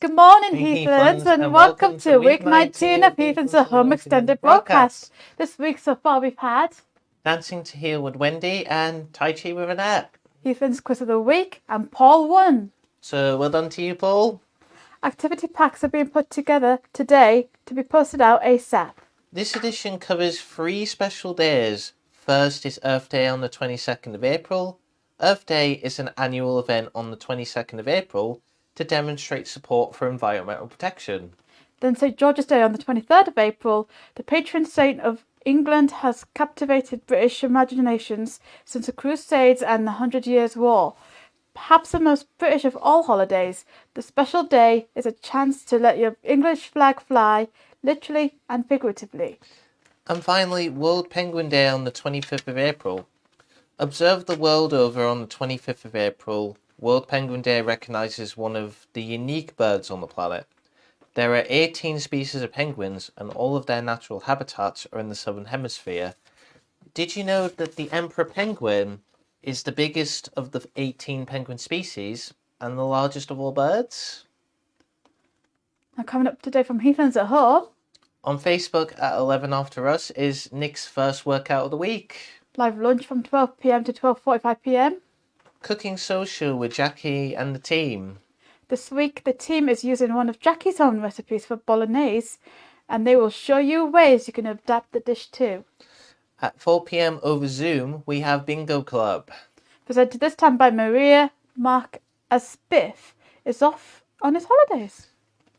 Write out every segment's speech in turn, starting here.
Good morning, Hey, Heathlands, Heathlands, and welcome to week 19 of Heathlands at Home extended broadcast. This week so far we've had Dancing to Heal with Wendy and Tai Chi with Annette. Heathlands Quiz of the Week, and Paul won. So well done to you, Paul. Activity packs are being put together today to be posted out ASAP. This edition covers 3 special days. First is Earth Day on the 22nd of April. Earth Day is an annual event on the 22nd of April to demonstrate support for environmental protection. Then St George's Day on the 23rd of April, the patron saint of England has captivated British imaginations since the Crusades and the 100 Years' War. Perhaps the most British of all holidays, the special day is a chance to let your English flag fly, literally and figuratively. And finally, World Penguin Day on the 25th of April. Observed the world over on the 25th of April, World Penguin Day recognises one of the unique birds on the planet. There are 18 species of penguins, and all of their natural habitats are in the southern hemisphere. Did you know that the emperor penguin is the biggest of the 18 penguin species and the largest of all birds? Now coming up today from Heathlands at Home. On Facebook at 11 after us is Nick's first workout of the week. Live lunch from 12 p.m. to 12:45 p.m. Cooking social with Jackie and the team. This week the team is using one of Jackie's own recipes for bolognese, and they will show you ways you can adapt the dish too. At 4 p.m. over Zoom, we have Bingo Club. Presented this time by Maria. Mark, as Spiff is off on his holidays.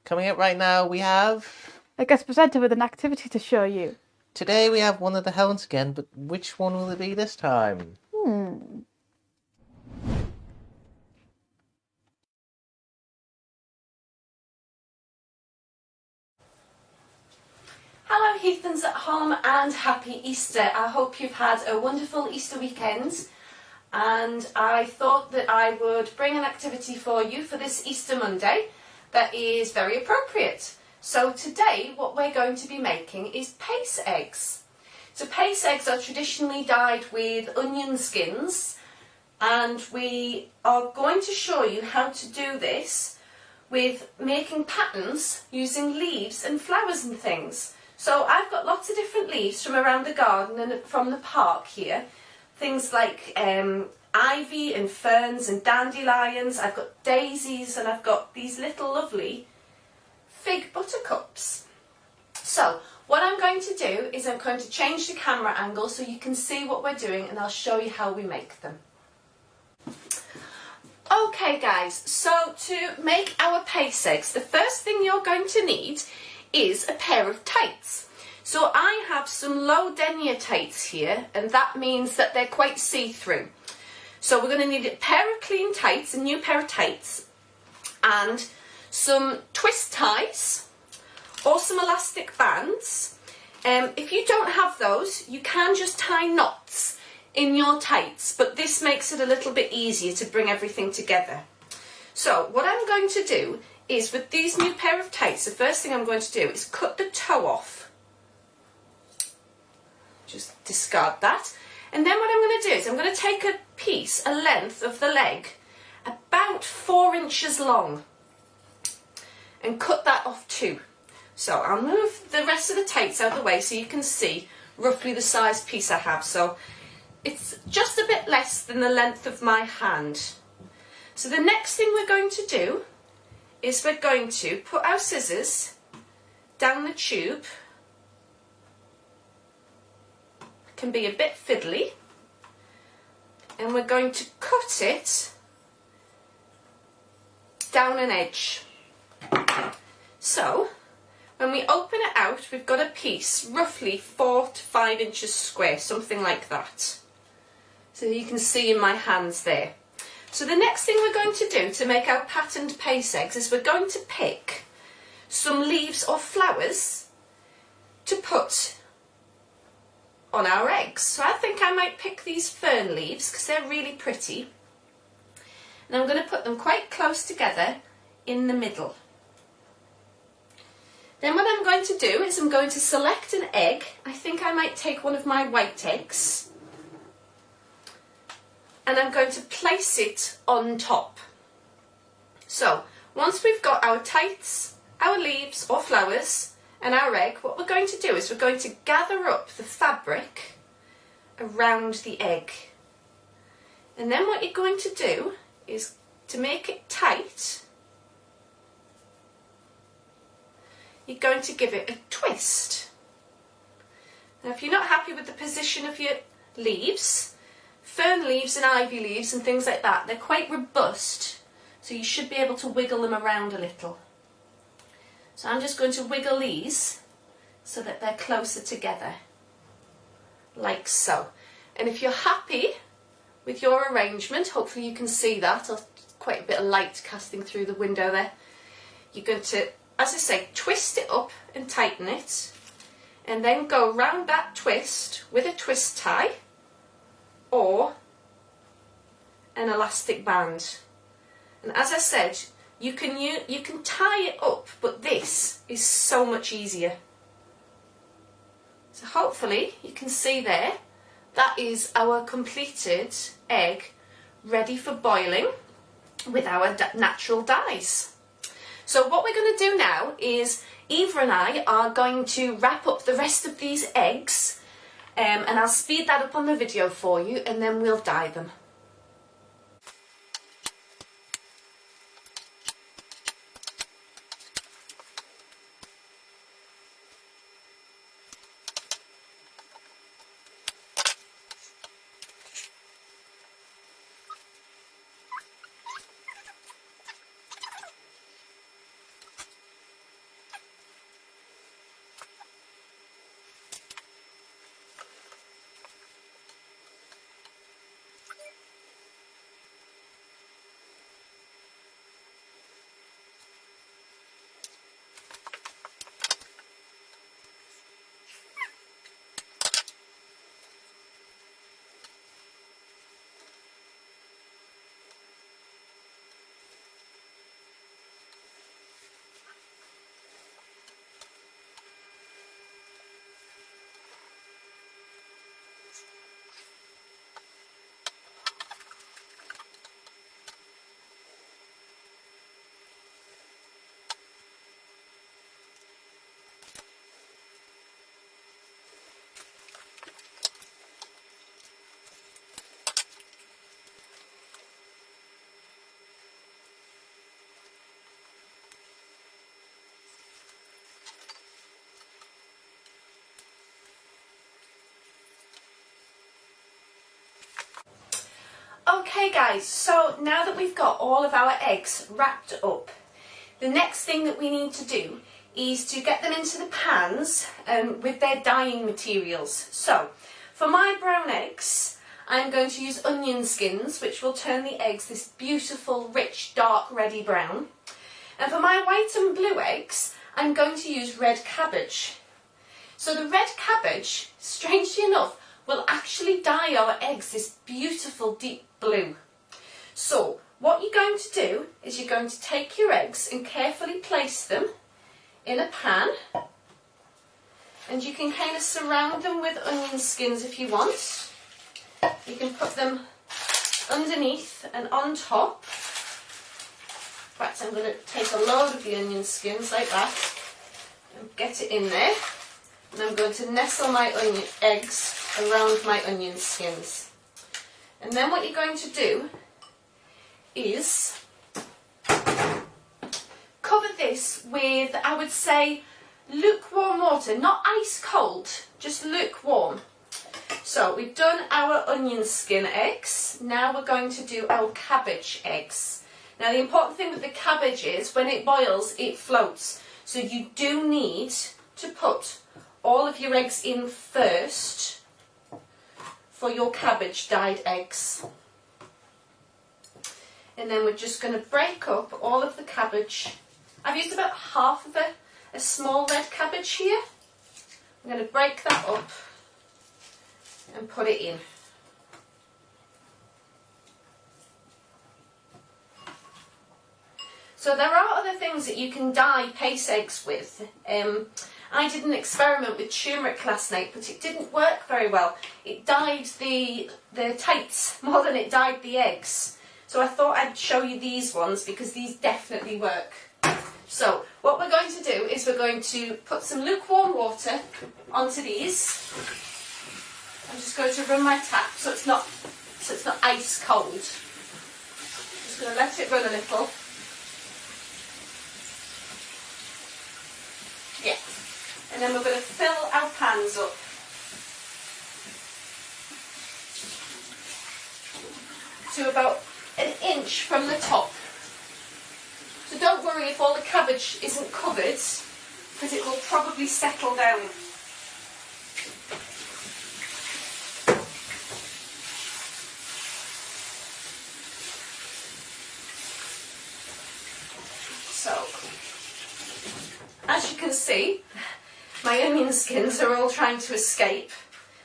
Coming up right now, we have... a guest presenter with an activity to show you. Today we have one of the Helens again, but which one will it be this time? Hello Heathlands at Home and happy Easter. I hope you've had a wonderful Easter weekend, and I thought that I would bring an activity for you for this Easter Monday that is very appropriate. So today what we're going to be making is pace eggs. So pace eggs are traditionally dyed with onion skins, and we are going to show you how to do this with making patterns using leaves and flowers and things. So I've got lots of different leaves from around the garden and from the park here. Things like ivy and ferns and dandelions. I've got daisies, and I've got these little lovely fig buttercups. So what I'm going to do is I'm going to change the camera angle so you can see what we're doing, and I'll show you how we make them. Okay guys, so to make our pace eggs, the first thing you're going to need is a pair of tights. So I have some low denier tights here, and that means that they're quite see-through. So we're going to need a pair of clean tights, a new pair of tights, and some twist ties or some elastic bands. If you don't have those, you can just tie knots in your tights, but this makes it a little bit easier to bring everything together. So what I'm going to do is, with these new pair of tights, the first thing I'm going to do is cut the toe off. Just discard that. And then what I'm going to do is I'm going to take a piece, a length of the leg, about 4 inches long, and cut that off too. So I'll move the rest of the tights out of the way so you can see roughly the size piece I have. So it's just a bit less than the length of my hand. So the next thing we're going to do is we're going to put our scissors down the tube. It can be a bit fiddly. And we're going to cut it down an edge. So when we open it out, we've got a piece roughly 4 to 5 inches square, something like that. So you can see in my hands there. So the next thing we're going to do to make our patterned pace eggs is we're going to pick some leaves or flowers to put on our eggs. So I think I might pick these fern leaves because they're really pretty. And I'm going to put them quite close together in the middle. Then what I'm going to do is I'm going to select an egg. I think I might take one of my white eggs, and I'm going to place it on top. So Once we've got our tights, our leaves or flowers and our egg, what we're going to do is we're going to gather up the fabric around the egg. And then what you're going to do is, to make it tight, you're going to give it a twist. Now if you're not happy with the position of your leaves, fern leaves and ivy leaves and things like that, they're quite robust, so you should be able to wiggle them around a little. So I'm just going to wiggle these so that they're closer together, like so. And if you're happy with your arrangement, hopefully you can see that, or quite a bit of light casting through the window there, you're going to, as I say, twist it up and tighten it, and then go round that twist with a twist tie or an elastic band. And as I said, you can tie it up, but this is so much easier. So hopefully you can see there, that is our completed egg ready for boiling with our natural dyes. So what we're going to do now is Eva and I are going to wrap up the rest of these eggs, and I'll speed that up on the video for you, and then we'll dye them. Okay guys, so now that we've got all of our eggs wrapped up, the next thing that we need to do is to get them into the pans with their dyeing materials. So for my brown eggs, I'm going to use onion skins, which will turn the eggs this beautiful, rich, dark, reddy brown. And for my white and blue eggs, I'm going to use red cabbage. So the red cabbage, strangely enough, will actually dye our eggs this beautiful deep blue. So what you're going to do is you're going to take your eggs and carefully place them in a pan, and you can kind of surround them with onion skins if you want. You can put them underneath and on top. In fact, I'm going to take a load of the onion skins like that and get it in there, and I'm going to nestle my eggs around my onion skins. And then what you're going to do is cover this with, I would say, lukewarm water, not ice cold, just lukewarm. So we've done our onion skin eggs, now we're going to do our cabbage eggs. Now the important thing with the cabbage is when it boils it floats, so you do need to put all of your eggs in first for your cabbage dyed eggs. And then we're just going to break up all of the cabbage. I've used about half of a small red cabbage here. I'm going to break that up and put it in. So there are other things that you can dye pace eggs with. I did an experiment with turmeric last night, but it didn't work very well. It dyed the tights more than it dyed the eggs. So I thought I'd show you these ones because these definitely work. So what we're going to do is we're going to put some lukewarm water onto these. I'm just going to run my tap so it's not ice cold. Just going to let it run a little. Yeah. And then we're going to fill our pans up. To about an inch from the top. So don't worry if all the cabbage isn't covered, because it will probably settle down. So, as you can see, my onion skins are all trying to escape.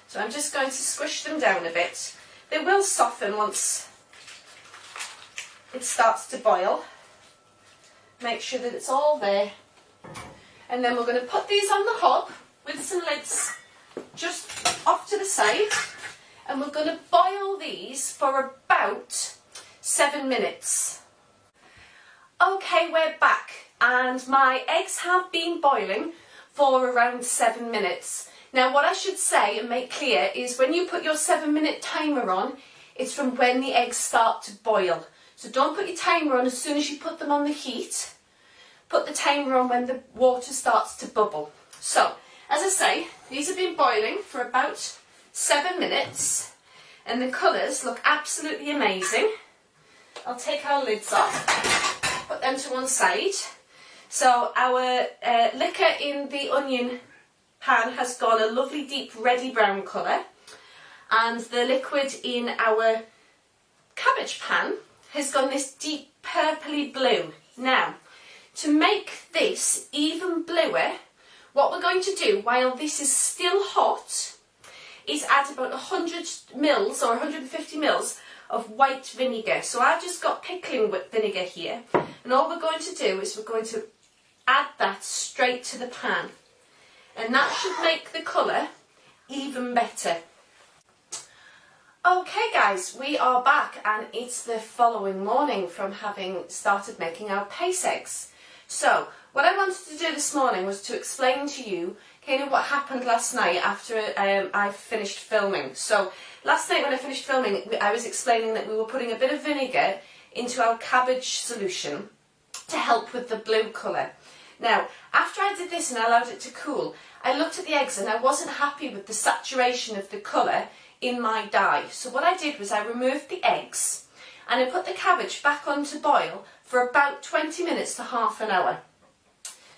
So I'm just going to squish them down a bit. They will soften once it starts to boil. Make sure that it's all there. And then we're going to put these on the hob with some lids just off to the side. And we're going to boil these for about 7 minutes. Okay, we're back. And my eggs have been boiling for around 7 minutes. Now what I should say and make clear is when you put your 7-minute timer on, it's from when the eggs start to boil. So don't put your timer on as soon as you put them on the heat. Put the timer on when the water starts to bubble. So, as I say, these have been boiling for about 7 minutes and the colours look absolutely amazing. I'll take our lids off, put them to one side. So our liquor in the onion pan has gone a lovely deep reddy brown colour, and the liquid in our cabbage pan has gone this deep purpley blue. Now, to make this even bluer, what we're going to do while this is still hot is add about 100 mils or 150 mils of white vinegar. So I've just got pickling vinegar here, and all we're going to do is we're going to add that straight to the pan, and that should make the colour even better. Okay guys, we are back and it's the following morning from having started making our pace eggs. So what I wanted to do this morning was to explain to you kind of what happened last night after I finished filming. So last night when I finished filming, I was explaining that we were putting a bit of vinegar into our cabbage solution to help with the blue colour. Now, after I did this and I allowed it to cool, I looked at the eggs and I wasn't happy with the saturation of the colour in my dye. So what I did was I removed the eggs and I put the cabbage back on to boil for about 20 minutes to half an hour.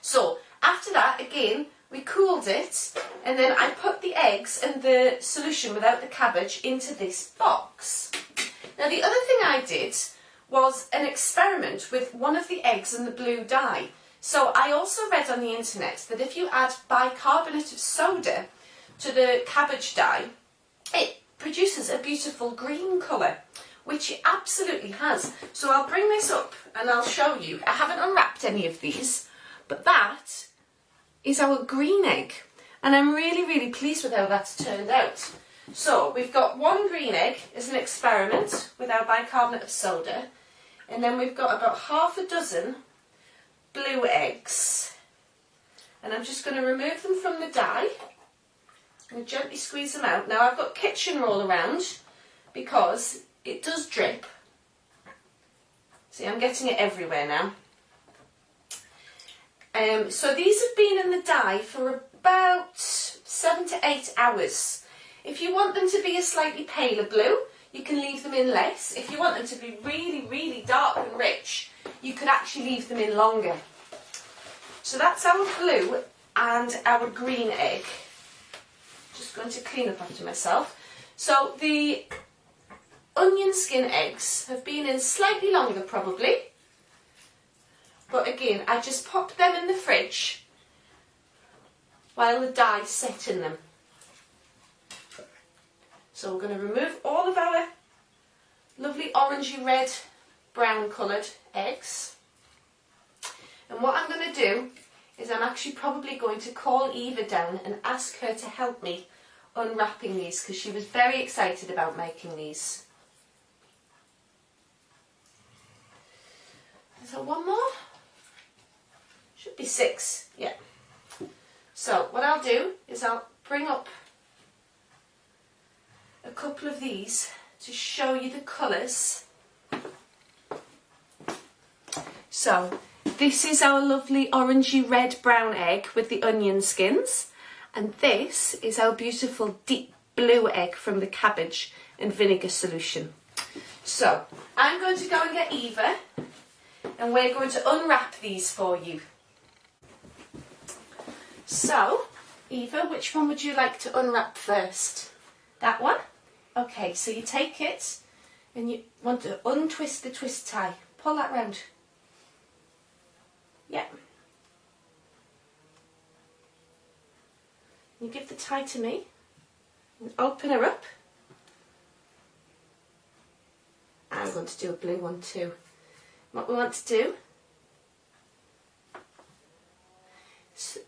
So after that, again, we cooled it, and then I put the eggs and the solution without the cabbage into this box. Now the other thing I did was an experiment with one of the eggs and the blue dye. So I also read on the internet that if you add bicarbonate of soda to the cabbage dye, it produces a beautiful green colour, which it absolutely has. So I'll bring this up and I'll show you. I haven't unwrapped any of these, but that is our green egg. And I'm really, really pleased with how that's turned out. So we've got one green egg as an experiment with our bicarbonate of soda. And then we've got about half a dozen blue eggs. And I'm just going to remove them from the dye. I'm going to gently squeeze them out. Now I've got kitchen roll around because it does drip. See, I'm getting it everywhere now. So these have been in the dye for about 7 to 8 hours. If you want them to be a slightly paler blue, you can leave them in less. If you want them to be really, really dark and rich, you could actually leave them in longer. So that's our blue and our green egg. Just going to clean up after myself. So the onion skin eggs have been in slightly longer probably. But again, I just popped them in the fridge while the dye set in them. So we're going to remove all of our lovely orangey red brown coloured eggs. And what I'm going to do is I'm actually probably going to call Eva down and ask her to help me unwrapping these because she was very excited about making these. Is there one more? Should be 6, yeah. So what I'll do is I'll bring up a couple of these to show you the colours. So this is our lovely orangey red brown egg with the onion skins, and this is our beautiful deep blue egg from the cabbage and vinegar solution. So I'm going to go and get Eva, and we're going to unwrap these for you. So Eva, which one would you like to unwrap first? That one? Okay, so you take it and you want to untwist the twist tie. Pull that round. Yeah. You give the tie to me and open her up. I'm going to do a blue one too. What we want to do,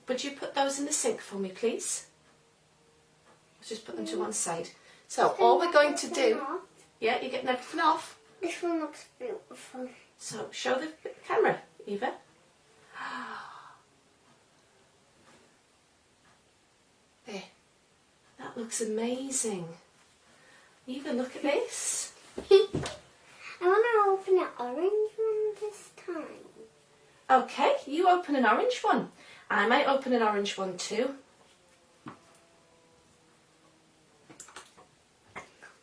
would you put those in the sink for me, please? Let's just put them to one side. So all we're going to do, yeah, you're getting everything off. This one looks beautiful. So show the camera, Eva. There, that looks amazing. Eva, look at this. I want to open an orange one this time. Okay, you open an orange one. I might open an orange one too.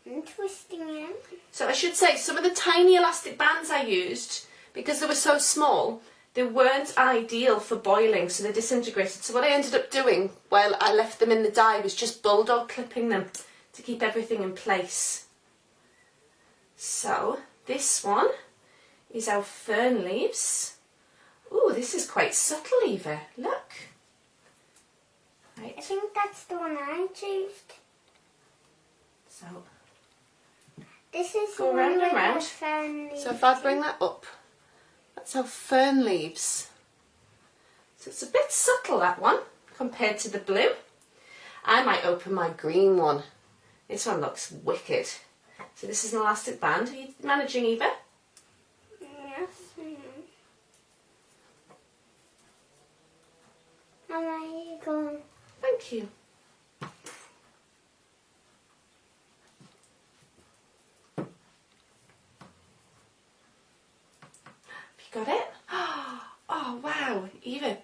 I'm twisting it. So I should say, some of the tiny elastic bands I used, because they were so small, they weren't ideal for boiling, so they disintegrated. So what I ended up doing while I left them in the dye was just bulldog clipping them to keep everything in place. So this one is our fern leaves. Ooh, this is quite subtle, Eva. Look. Right. I think that's the one I chose. So This is go the one round and with round. the fern leaves. So if I bring that up, that's our fern leaves. So it's a bit subtle, that one, compared to the blue. I might open my green one. This one looks wicked. So this is an elastic band. Are you managing, Eva? Yes. How are you going? Thank you. Have you got it? Oh, wow. Eva,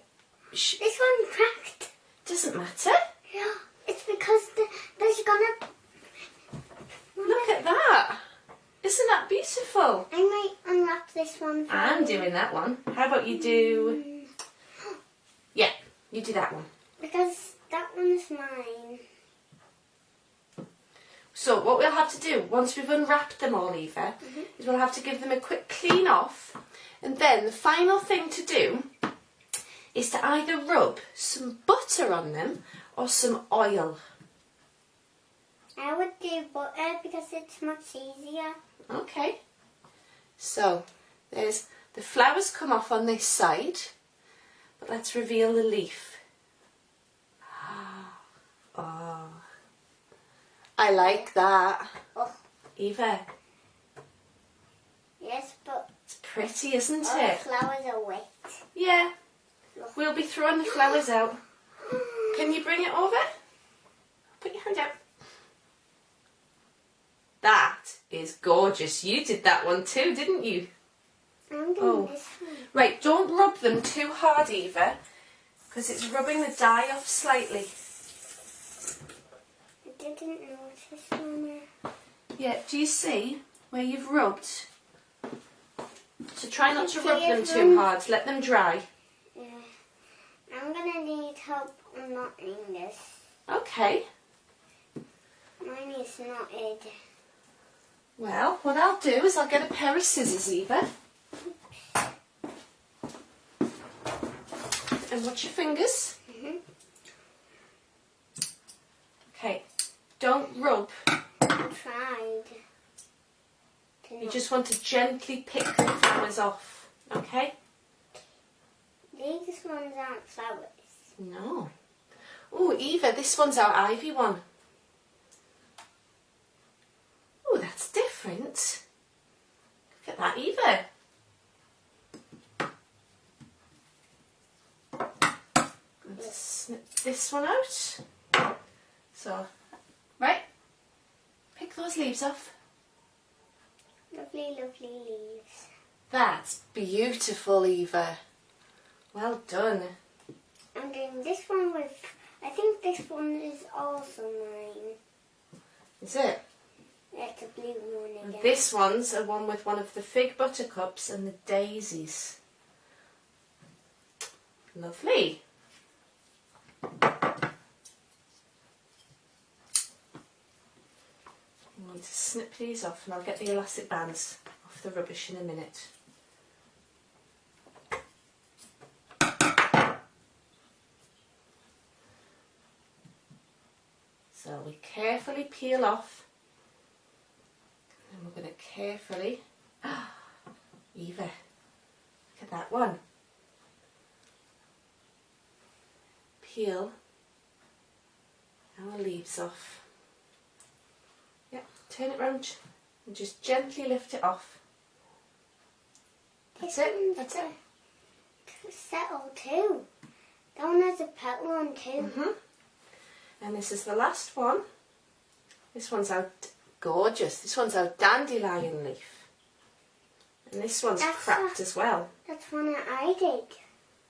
This one cracked. doesn't matter. Yeah, it's because there's gonna. Look at that. Isn't that beautiful? I might unwrap this one for I'm you. doing that one. How about you do... Yeah, you do that one. Because that one's mine. So what we'll have to do, once we've unwrapped them all, Eva, is we'll have to give them a quick clean off. And then the final thing to do is to either rub some butter on them or some oil. I would do butter because it's much easier. Okay. So there's the flowers come off on this side, but let's reveal the leaf. Oh, I like that. Oh, Eva, yes, but it's pretty, isn't all the it? flowers are wet. Yeah. We'll be throwing the flowers out. Can you bring it over? Put your hand out. That is gorgeous. You did that one too, didn't you? I'm doing Oh. this one. Right, don't rub them too hard, Eva, because it's rubbing the dye off slightly. I didn't notice one. Yeah, do you see where you've rubbed? So try not to Okay, rub them everyone. too hard. Let them dry. Yeah. I'm gonna need help unknotting this. Okay. Mine is knotted. Well, what I'll do is I'll get a pair of scissors, Eva. And watch your fingers. Mhm. Okay. Don't rub. I tried. You just want to gently pick the flowers off. Okay? These ones aren't flowers. No. Oh, Eva, this one's our ivy one. Oh, that's different. Look at that, Eva. this one out. So, right, pick those leaves off. Lovely, lovely leaves. That's beautiful, Eva. Well done. I'm doing this one with, I think this one is also mine. Is it? It's a blue one And again. this one's a one with one of the fig buttercups and the daisies. Lovely. I need to snip these off and I'll get the elastic bands off the rubbish in a minute. So we carefully peel off, and we're going to carefully, Eva, look at that one, peel our leaves off. Yep, turn it round and just gently lift it off. That's it, that's it. Settle too. That one has a petal on too. And this is the last one. This one's our gorgeous. This one's our dandelion leaf. And this one's cracked as well. That's one that I did,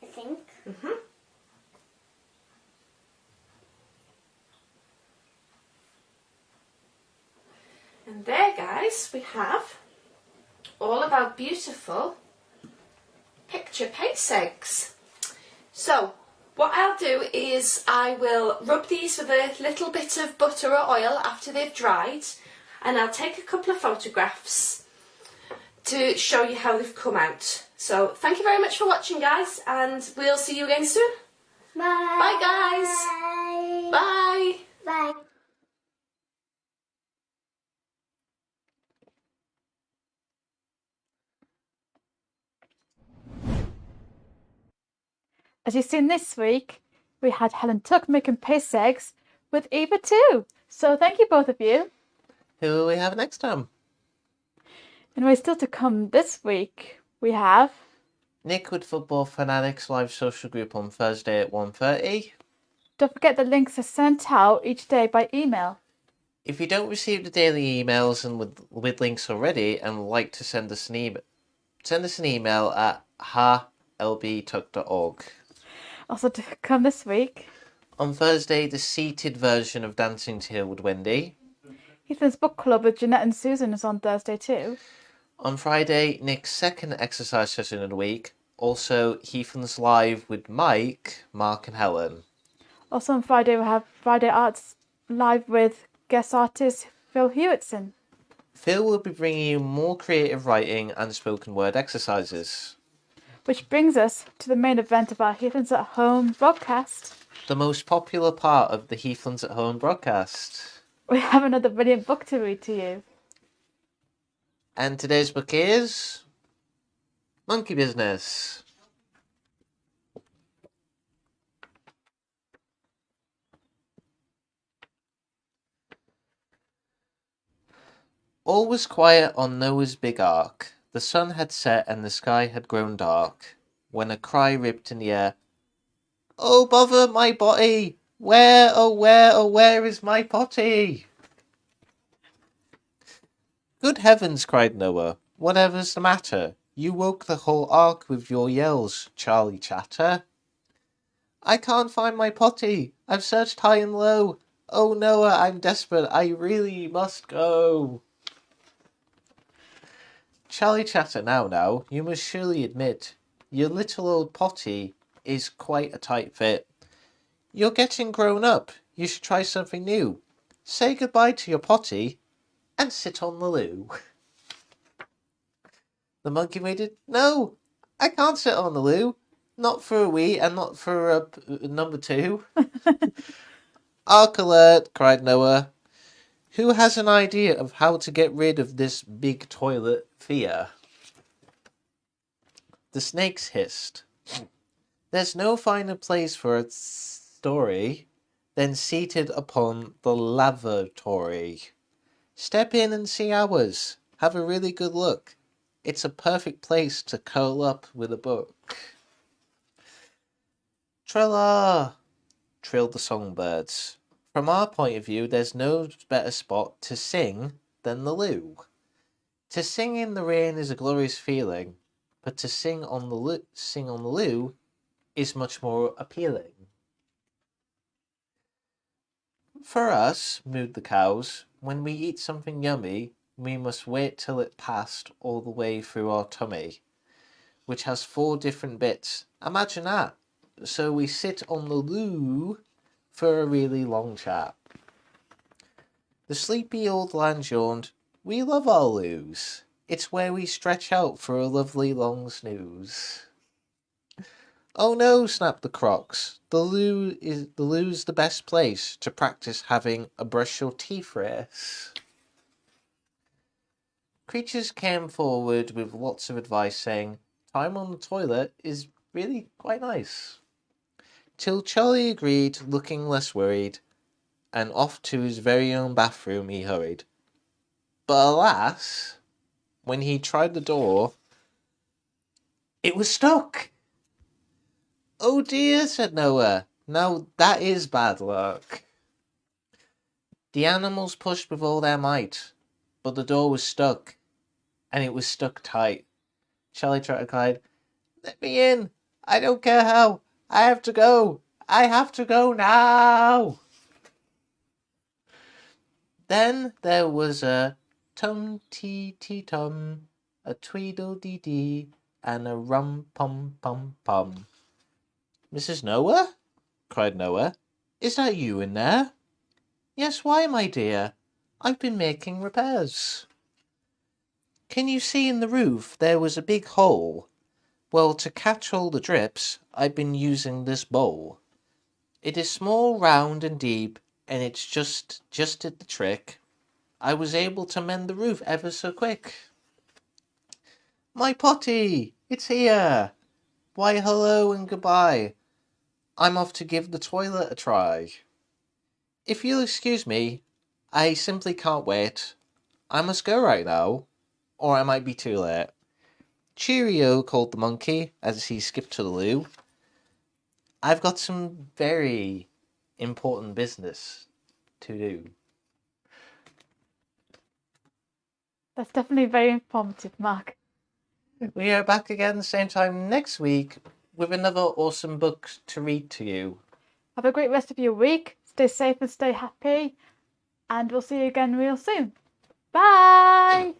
I think. And there, guys, we have all of our beautiful picture paste eggs. So, what I'll do is I will rub these with a little bit of butter or oil after they've dried, and I'll take a couple of photographs to show you how they've come out. So thank you very much for watching, guys, and we'll see you again soon. Bye. Bye, guys. Bye. Bye. As you've seen this week, we had Helen Tuck making paste eggs with Eva too. So thank you both of you. Who will we have next time? Anyway, still to come this week, we have Nick with Football Fanatics live social group on Thursday at 1:30. Don't forget the links are sent out each day by email. If you don't receive the daily emails and with links already and would like to send us an email at ha@lbtuck.org. Also to come this week, On Thursday, the seated version of Dancing to Hill with Wendy. Heathlands Book Club with Jeanette and Susan is on Thursday too. On Friday, Nick's second exercise session of the week. Also, Heathlands Live with Mike, Mark and Helen. Also on Friday, we have Friday Arts Live with guest artist Phil Hewitson. Phil will be bringing you more creative writing and spoken word exercises. Which brings us to the main event of our Heathlands at Home broadcast. The most popular part of the Heathlands at Home broadcast. We have another brilliant book to read to you. And today's book is Monkey Business. All was quiet on Noah's big ark. The sun had set and the sky had grown dark, when a cry ripped in the air. Oh, bother my body! Where, oh, where, oh, where is my potty? Good heavens, cried Noah. Whatever's the matter? You woke the whole ark with your yells, Charlie Chatter. I can't find my potty. I've searched high and low. Oh, Noah, I'm desperate. I really must go. Charlie Chatter, now, you must surely admit, your little old potty is quite a tight fit. You're getting grown up. You should try something new. Say goodbye to your potty and sit on the loo. The monkey waited. No, I can't sit on the loo. Not for a wee and not for number two. Ark alert, cried Noah. Who has an idea of how to get rid of this big toilet fear? The snakes hissed. There's no finer place for a story than seated upon the lavatory. Step in and see ours. Have a really good look. It's a perfect place to curl up with a book. Tra-la, trilled the songbirds. From our point of view, there's no better spot to sing than the loo. To sing in the rain is a glorious feeling, but to sing on the loo is much more appealing. For us, mooed the cows, when we eat something yummy, we must wait till it passed all the way through our tummy, which has 4 different bits. Imagine that. So we sit on the loo for a really long chat. The sleepy old land yawned, we love our loos. It's where we stretch out for a lovely long snooze. Oh no, snapped the crocs. The loo's the best place to practice having a brush your teeth race. Creatures came forward with lots of advice saying, time on the toilet is really quite nice. Till Charlie agreed, looking less worried, and off to his very own bathroom he hurried. But alas, when he tried the door, it was stuck. Oh dear, said Noah. Now that is bad luck. The animals pushed with all their might, but the door was stuck, and it was stuck tight. Charlie tried to cried, let me in. I don't care how. I have to go. I have to go now. Then there was a tum-tee-tee-tum, a tweedle-dee-dee, and a rum-pum-pum-pum. Mrs. Noah? Cried Noah. Is that you in there? Yes, why, my dear? I've been making repairs. Can you see in the roof there was a big hole? Well, to catch all the drips, I've been using this bowl. It is small, round, and deep, and it's just did the trick. I was able to mend the roof ever so quick. My potty! It's here! Why, hello and goodbye. I'm off to give the toilet a try. If you'll excuse me, I simply can't wait. I must go right now, or I might be too late. Cheerio, called the monkey as he skipped to the loo. I've got some very important business to do. That's definitely very informative, Mark. We are back again the same time next week with another awesome book to read to you. Have a great rest of your week. Stay safe and stay happy. And we'll see you again real soon. Bye!